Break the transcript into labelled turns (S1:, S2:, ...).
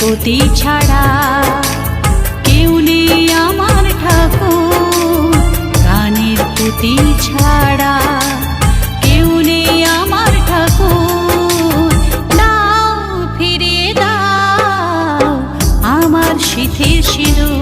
S1: প্রতি ছাড়া কেউ নেই আমার ঠাকুর, গানের প্রতি ছাড়া কেউ নেই আমার ঠাকুর। দাও ফিরিয়ে দাও আমার শীতের সিঁদুর।